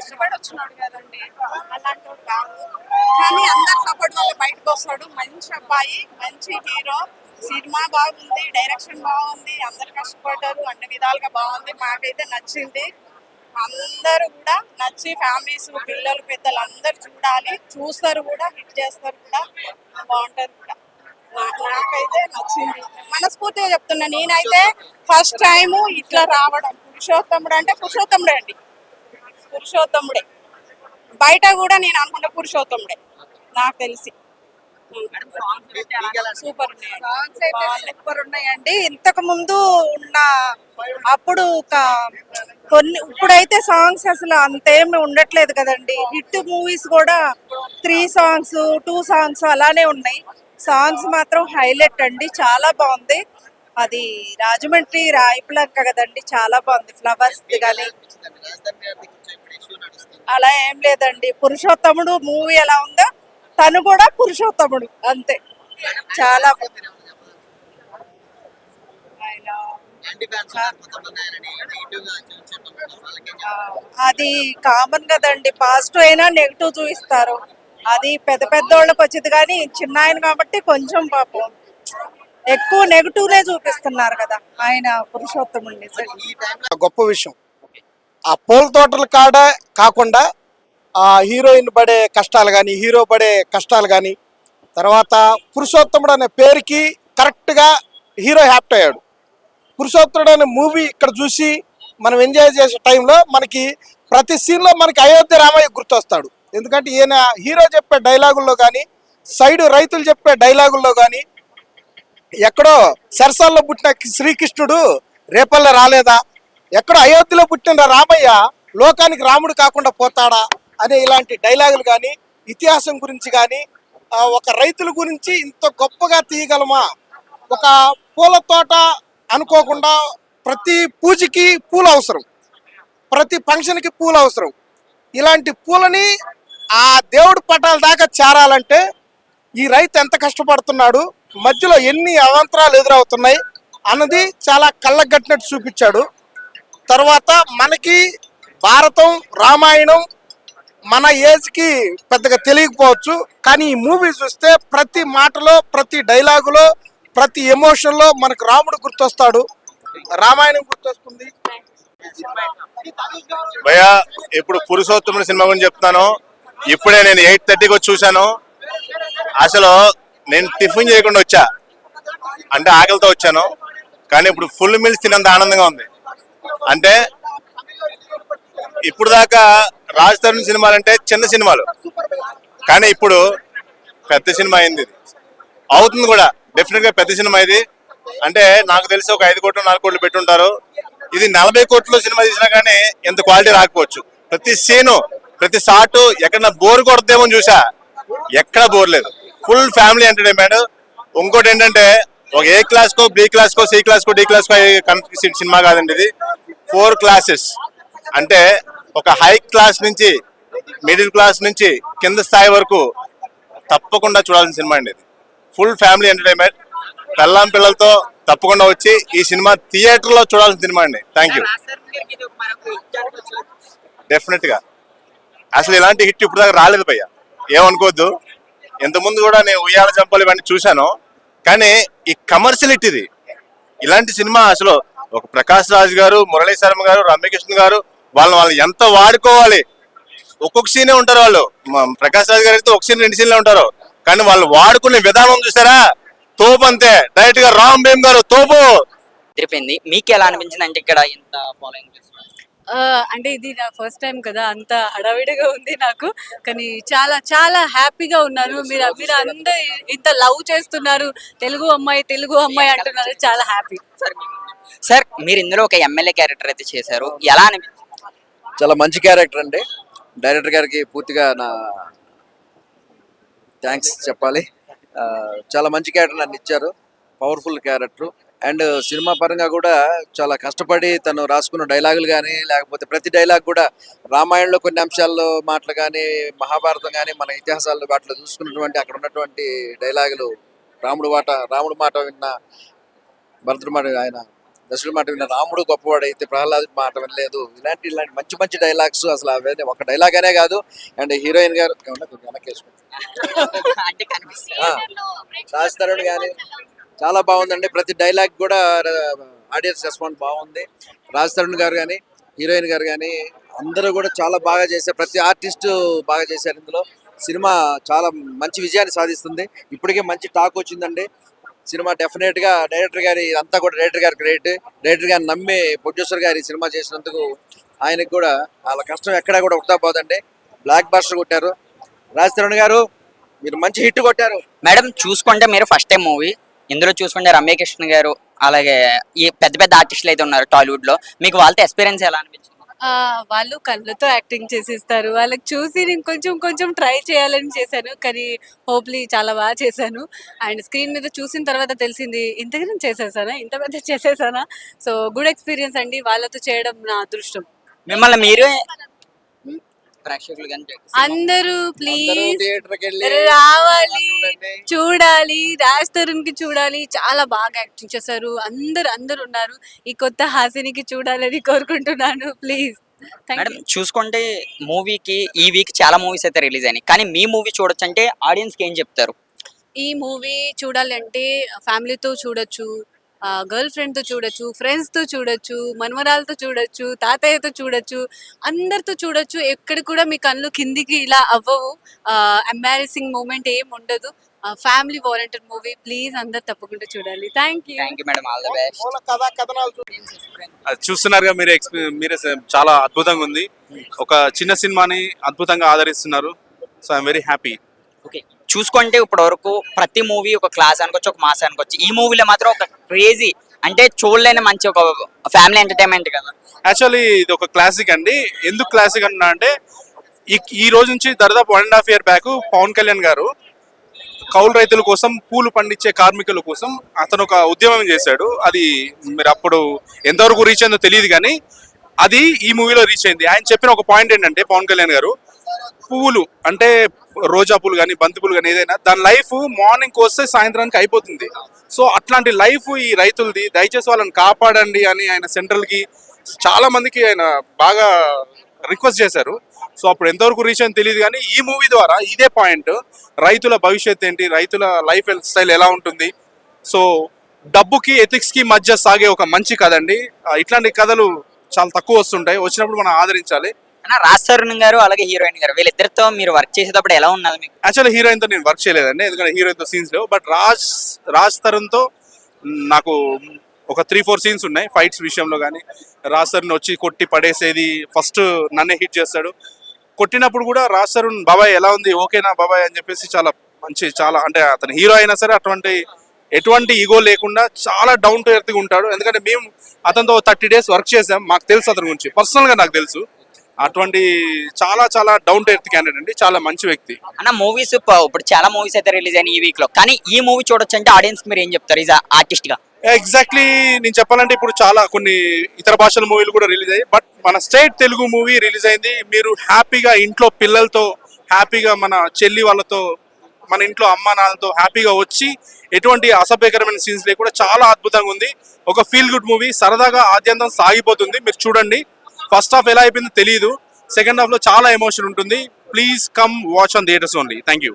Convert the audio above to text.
కష్టపడి వచ్చినాడు కదండి, అలాంటి వాడు కాదు. కానీ అందరి సపోర్ట్ వల్ల బయటకు వస్తాడు. మంచి అబ్బాయి, మంచి హీరో. సినిమా బాగుంది, డైరెక్షన్ బాగుంది, అందరు కష్టపడ్డారు, అన్ని విధాలుగా బాగుంది. మాకైతే నచ్చింది. అందరూ కూడా నచ్చి ఫ్యామిలీస్, పిల్లలు, పెద్దలు అందరు చూడాలి, చూస్తారు కూడా, హిట్ చేస్తారు కూడా, బాగుంటారు కూడా. నాకైతే నచ్చింది, మనస్ఫూర్తిగా చెప్తున్నా. నేనైతే ఫస్ట్ టైం ఇట్లా రావడం, పురుషోత్తముడు అంటే పురుషోత్తముడే అండి, పురుషోత్తముడే. బయట కూడా నేను అనుకుంటే పురుషోత్తముడే నాకు తెలిసి. సూపర్ ఉన్నాయి, సాంగ్స్ అయితే సూపర్ ఉన్నాయండి. ఇంతకు ముందు ఉన్న అప్పుడు కొన్ని, ఇప్పుడైతే సాంగ్స్ అసలు అంతేమి ఉండట్లేదు కదండి. హిట్ మూవీస్ కూడా 3 సాంగ్స్ 2 సాంగ్స్ అలానే ఉన్నాయి. సాంగ్స్ మాత్రం హైలైట్ అండి, చాలా బాగుంది. అది రాజమండ్రి రాయపులంక కదండి, చాలా బాగుంది. ఫ్లవర్స్ కానీ అలా ఏం లేదండి. పురుషోత్తముడు మూవీ ఎలా ఉందో తను కూడా పురుషోత్తముడు అంతే. చాలా అది కామన్ కదండి, పాజిటివ్ అయినా నెగిటివ్ చూపిస్తారు. అది పెద్ద పెద్దోళ్ళకి వచ్చింది, కానీ చిన్న ఆయన కాబట్టి కొంచెం పాపం ఎక్కువ నెగిటివ్నే చూపిస్తున్నారు కదా ఆయన పురుషోత్తముడిని. గొప్ప విషయం. ఆ పూల తోటల కాడ కాకుండా ఆ హీరోయిన్ పడే కష్టాలు కానీ, హీరో పడే కష్టాలు కానీ, తర్వాత పురుషోత్తముడు అనే పేరుకి కరెక్ట్గా హీరో హ్యాపీ అయ్యాడు. పురుషోత్తముడు అనే మూవీ ఇక్కడ చూసి మనం ఎంజాయ్ చేసే టైంలో మనకి ప్రతి సీన్లో మనకి అయోధ్య రామయ్య గుర్తొస్తాడు. ఎందుకంటే ఈయన హీరో చెప్పే డైలాగుల్లో కానీ, సైడ్ రైతులు చెప్పే డైలాగుల్లో కానీ, ఎక్కడో సరసాల్లో పుట్టిన శ్రీకృష్ణుడు రేపల్లె రాలేదా, ఎక్కడో అయోధ్యలో పుట్టిన రామయ్య లోకానికి రాముడు కాకుండా పోతాడా అనే ఇలాంటి డైలాగులు కానీ, ఇతిహాసం గురించి కానీ, ఒక రైతుల గురించి ఇంత గొప్పగా తీయగలమా. ఒక పూల తోట అనుకోకుండా ప్రతి పూజకి పూలు అవసరం, ప్రతి ఫంక్షన్కి పూలు అవసరం. ఇలాంటి పూలని ఆ దేవుడి పటాల దాకా చేరాలంటే ఈ రైతు ఎంత కష్టపడుతున్నాడు, మధ్యలో ఎన్ని అవాంతరాలు ఎదురవుతున్నాయి అన్నది చాలా కళ్ళగట్టినట్టు చూపించాడు. తర్వాత మనకి భారతం, రామాయణం మన ఏజ్కి పెద్దగా తెలియకపోవచ్చు, కానీ ఈ మూవీ చూస్తే ప్రతి మాటలో, ప్రతి డైలాగులో, ప్రతి ఎమోషన్లో మనకు రాముడు గుర్తొస్తాడు, రామాయణం గుర్తొస్తుంది. భయ్యా ఇప్పుడు పురుషోత్తముడి సినిమా గురించి చెప్తున్నాను. ఇప్పుడే నేను 8:30కి వచ్చి చూశాను. అసలు నేను టిఫిన్ చేయకుండా వచ్చా, అంటే ఆకలితో వచ్చాను, కానీ ఇప్పుడు ఫుల్ మీల్స్ తినంత ఆనందంగా ఉంది. అంటే ఇప్పుడు దాకా రాజ్ తరుణ్ సినిమాలు అంటే చిన్న సినిమాలు, కానీ ఇప్పుడు పెద్ద సినిమా అయింది. ఇది అవుతుంది కూడా, డెఫినెట్ గా పెద్ద సినిమా ఇది. అంటే నాకు తెలిసి ఒక 5 కోట్లు 4 కోట్లు పెట్టుంటారు. ఇది 40 కోట్లు సినిమా తీసినా కానీ ఎంత క్వాలిటీ రాకపోవచ్చు. ప్రతి సీను, ప్రతి షాటు ఎక్కడ బోర్ కొడతామో చూసా, ఎక్కడ బోర్ లేదు. Full family entertainment. ఇంకోటి ఏంటంటే ఒక ఏ క్లాస్కో, బి క్లాస్కో, సి క్లాస్కో, డి క్లాస్కో సినిమా కాదండి ఇది. 4 క్లాసెస్. అంటే ఒక హై క్లాస్ నుంచి, మిడిల్ క్లాస్ నుంచి కింద స్థాయి వరకు తప్పకుండా చూడాల్సిన సినిమా అండి ఇది. Full family entertainment. పెళ్ళాం పిల్లలతో తప్పకుండా వచ్చి ఈ సినిమా థియేటర్లో చూడాల్సిన సినిమా అండి. Thank you. డెఫినెట్ గా అసలు ఇలాంటి హిట్ ఇప్పుడు దాకా రాలేదు భయ్య, ఏమనుకోవద్దు. ఇంతకుముందు కూడా నేను ఉయ్యాల చంపలు ఇవన్నీ చూశాను, కానీ ఈ కమర్షియల్ హిట్ ఇది. ఇలాంటి సినిమా అసలు ఒక ప్రకాష్ రాజ్ గారు, మురళీ శర్మ గారు, రమ్యకృష్ణ గారు వాళ్ళు ఎంత వాడుకోవాలి. ఒక్కొక్క సీనే ఉంటారు వాళ్ళు. ప్రకాష్ రాజ్ గారు అయితే ఒక సీన్ 2 సీన్లే ఉంటారు, కానీ వాళ్ళు వాడుకునే విధానం చూసారా, తోపు. అంతే డైరెక్ట్ గా రామ్ భీమ్ గారు తోపు. తిరిపోయింది. మీకు ఎలా అనిపించింది అంటే ఇక్కడ ఇంత ఫాలోయింగ్? అంటే ఇది నా ఫస్ట్ టైం కదా, అంత హడావిడిగా ఉంది నాకు, కానీ చాలా చాలా హ్యాపీగా ఉన్నాను. మీరు అందరూ ఇంత లవ్ చేస్తున్నారు, తెలుగు అమ్మాయి అంటున్నారు, చాలా హ్యాపీ. సార్ మీరు ఇందులో ఒక ఎమ్మెల్యే క్యారెక్టర్ అయితే చేశారు, ఎలా అనిపించింది? చాలా మంచి క్యారెక్టర్ అండి. డైరెక్టర్ గారికి పూర్తిగా నా థ్యాంక్స్ చెప్పాలి. చాలా మంచి క్యారెక్టర్ నన్ను ఇచ్చారు, పవర్ఫుల్ క్యారెక్టర్. అండ్ సినిమా పరంగా కూడా చాలా కష్టపడి తను రాసుకున్న డైలాగులు కానీ, లేకపోతే ప్రతి డైలాగ్ కూడా రామాయణంలో కొన్ని అంశాల్లో మాటలు కానీ, మహాభారతం కానీ, మన ఇతిహాసాల్లో వాటిలో చూసుకున్నటువంటి అక్కడ ఉన్నటువంటి డైలాగులు, రాముడు మాట విన్న భరతుడు మాట ఆయన దశరథుడి మాట విన్న రాముడు గొప్పవాడు అయితే ప్రహ్లాదుడి మాట వినలేదు. ఇలాంటి మంచి మంచి డైలాగ్స్ అసలు అవన్నీ ఒక డైలాగ్ అనే కాదు. అండ్ హీరోయిన్ గారు ఏమన్నా కొంచెం వెనక్కి వేసుకోండి. అంటే కనిపిస్తుంది. రాజ్ తరుణ్ కానీ చాలా బాగుందండి. ప్రతి డైలాగ్ కూడా ఆడియన్స్ రెస్పాన్స్ బాగుంది. రాజ్ తరుణ్ గారు కానీ హీరోయిన్ గారు కానీ అందరూ కూడా చాలా బాగా చేశారు. ప్రతి ఆర్టిస్ట్ బాగా చేశారు. ఇందులో సినిమా చాలా మంచి విజయాన్ని సాధిస్తుంది. ఇప్పటికే మంచి టాక్ వచ్చిందండి. సినిమా డెఫినెట్ గా డైరెక్టర్ గారి అంతా కూడా డైరెక్టర్ గారు గ్రేట్. డైరెక్టర్ గారిని నమ్మి ప్రొడ్యూసర్ గారి సినిమా చేసినందుకు ఆయనకు కూడా వాళ్ళ కష్టం ఎక్కడా కూడా వృధా పోదండి. బ్లాక్ బాస్టర్ కొట్టారు. రాజ్ తరుణ్ గారు మీరు మంచి హిట్ కొట్టారు. మేడం చూసుకుంటే మీరు ఫస్ట్ టైం మూవీ, ఇందులో చూసుకుంటే రమ్యకృష్ణ గారు అలాగే ఈ పెద్ద పెద్ద ఆర్టిస్టులు అయితే ఉన్నారు టాలీవుడ్ లో, మీకు వాళ్ళతో ఎక్స్పీరియన్స్ ఎలా అనిపించింది? వాళ్ళు కళ్ళతో యాక్టింగ్ చేసిస్తారు. వాళ్ళకి చూసి నేను కొంచెం కొంచెం ట్రై చేయాలని చేశాను, కానీ హోప్లీ చాలా బాగా చేశాను. అండ్ స్క్రీన్ మీద చూసిన తర్వాత తెలిసింది ఇంతకన్నా చేసేసానా, ఇంత పెద్ద చేసేసానా. సో గుడ్ ఎక్స్పీరియన్స్ అండి, వాళ్ళతో చేయడం నా అదృష్టం. మిమ్మల్ని మీరే ప్రేక్షకులు కానీ అందరూ ప్లీజ్ థియేటర్కి వెళ్ళి రావాలి, చూడండి. చూడాలి. రాజ్ తరుణ్ కి చూడాలి, చాలా బాగా యాక్టింగ్ చేశారు. అందరూ ఉన్నారు. ఈ కొత్త హాసినికి చూడాలని కోరుకుంటున్నాను. ప్లీజ్ మేడం చూసుకుంటే మూవీకి ఈ వీక్ చాలా మూవీస్ అయితే రిలీజ్ అయినాయి, కానీ మీ మూవీ చూడొచ్చు అంటే ఆడియన్స్ కి ఏం చెప్తారు? ఈ మూవీ చూడాలి అంటే ఫ్యామిలీతో చూడొచ్చు, గర్ల్ ఫ్రెండ్ తో చూడొచ్చు, ఫ్రెండ్స్ తో చూడొచ్చు, మనవరాలతో చూడొచ్చు, తాతయ్యతో చూడొచ్చు, అందరితో చూడొచ్చు. ఎక్కడ కూడా మీ కళ్ళు కిందికి ఇలా అవ్వవు. ఎంబారసింగ్ మూమెంట్ ఏం ఉండదు. ఫ్యామిలీ వాలంటీర్ మూవీ, ప్లీజ్ అందరు తప్పకుండా చూడాలి. Thank you. Thank you madam, all the best. మూల కథా కథనాలు అది చూస్తున్నారుగా మీరే మీరే చాలా అద్భుతంగా ఉంది. ఒక చిన్న సినిమాని అద్భుతంగా ఆదరిస్తున్నారు. So I'm very happy. Okay, చూసుకుంటే ఇప్పటి వరకు ప్రతి మూవీ ఒక క్లాస్ అనుకోవచ్చు, ఒక మాస్ అనుకోవచ్చు. ఈ మూవీలో మాత్రం ఒక క్రేజీ అంటే చూడలేని మంచి ఒక ఫ్యామిలీ ఎంటర్టైన్మెంట్ కదా. యాక్చువల్లీ ఇది ఒక క్లాసిక్ అండి. ఎందుకు క్లాసిక్ అన్నా అంటే ఈ రోజు నుంచి దాదాపు 1.5 year బ్యాక్ పవన్ కళ్యాణ్ గారు కౌలు రైతుల కోసం, పూలు పండించే కార్మికుల కోసం అతను ఒక ఉద్యమం చేశాడు. అది మీరు అప్పుడు ఎంతవరకు రీచ్ అయిందో తెలియదు, కానీ అది ఈ మూవీలో రీచ్ అయింది. ఆయన చెప్పిన ఒక పాయింట్ ఏంటంటే పవన్ కళ్యాణ్ గారు, పువ్వులు అంటే రోజా పూలు కానీ బంతి పూలు కానీ ఏదైనా దాని లైఫ్ మార్నింగ్ వస్తే సాయంత్రానికి అయిపోతుంది. సో అట్లాంటి లైఫ్ ఈ రైతులది, దయచేసి వాళ్ళని కాపాడండి అని ఆయన సెంట్రల్ కి చాలా మందికి ఆయన బాగా రిక్వెస్ట్ చేశారు. సో అప్పుడు ఎంతవరకు రీచ్ అని తెలియదు, కానీ ఈ మూవీ ద్వారా ఇదే పాయింట్, రైతుల భవిష్యత్ ఏంటి, రైతుల లైఫ్ స్టైల్ ఎలా ఉంటుంది, సో డబ్బుకి ఎథిక్స్ కి మధ్య సాగే ఒక మంచి కథ అండి. ఇట్లాంటి కథలు చాలా తక్కువ వస్తుంటాయి, వచ్చినప్పుడు మనం ఆదరించాలి. అన్న రాజ్ తరుణ్ గారు అలాగే హీరోయిన్ గారు వీళ్ళిద్దరితో మీరు వర్క్ చేసేటప్పుడు ఎలా ఉన్నది మీకు? యాక్చువల్లీ హీరోయిన్ తో నేను వర్క్ చేయలేదండి, ఎందుకంటే హీరోయిన్ తో సీన్స్ లేవు. బట్ రాజ్ తరుణ్ తో నాకు ఒక 3-4 సీన్స్ ఉన్నాయి ఫైట్స్ విషయంలో. కానీ రాజ్ తరుణ్ వచ్చి కొట్టి పడేసేది, ఫస్ట్ నన్నే హిట్ చేస్తాడు. కొట్టినప్పుడు కూడా రాజ్ తరుణ్ బాబాయ్ ఎలా ఉంది, ఓకేనా బాబాయ్ అని చెప్పేసి చాలా మంచి, చాలా అంటే అతను హీరో అయినా సరే ఎటువంటి ఈగో లేకుండా చాలా డౌన్ టు ఎర్త్ గా ఉంటాడు. ఎందుకంటే మేము అతనితో 30 days వర్క్ చేసాం, మాకు తెలుసు అతని గురించి, పర్సనల్ గా నాకు తెలుసు. అటువంటి చాలా చాలా డౌన్ టు ఎర్త్ క్యాండిడేట్ అండి, చాలా మంచి వ్యక్తి. అన్న మూవీస్ ఇప్పుడు చాలా మూవీస్ అయితే రిలీజ్ అయినాయి ఈ వీక్ లో, కానీ ఈ మూవీ చూడొచ్చు అంటే ఆడియన్స్ మీరు ఏం చెప్తారు ఈజ్ ఆర్టిస్ట్ గా? ఎగ్జాక్ట్లీ నేను చెప్పాలంటే ఇప్పుడు చాలా కొన్ని ఇతర భాషల మూవీలు కూడా రిలీజ్ అయ్యాయి, బట్ మన స్టేట్ తెలుగు మూవీ రిలీజ్ అయింది. మీరు హ్యాపీగా ఇంట్లో పిల్లలతో, హ్యాపీగా మన చెల్లి వాళ్ళతో, మన ఇంట్లో అమ్మ నాన్నతో హ్యాపీగా వచ్చి ఎటువంటి అసభ్యకరమైన సీన్స్ లేకుండా చాలా అద్భుతంగా ఉంది. ఒక ఫీల్ గుడ్ మూవీ, సరదాగా ఆద్యంతం సాగిపోతుంది. మీరు చూడండి. ఫస్ట్ హాఫ్ ఎలా అయిపోయిందో తెలియదు, సెకండ్ హాఫ్ లో చాలా ఎమోషన్ ఉంటుంది. Please come watch on theatres only. Thank you.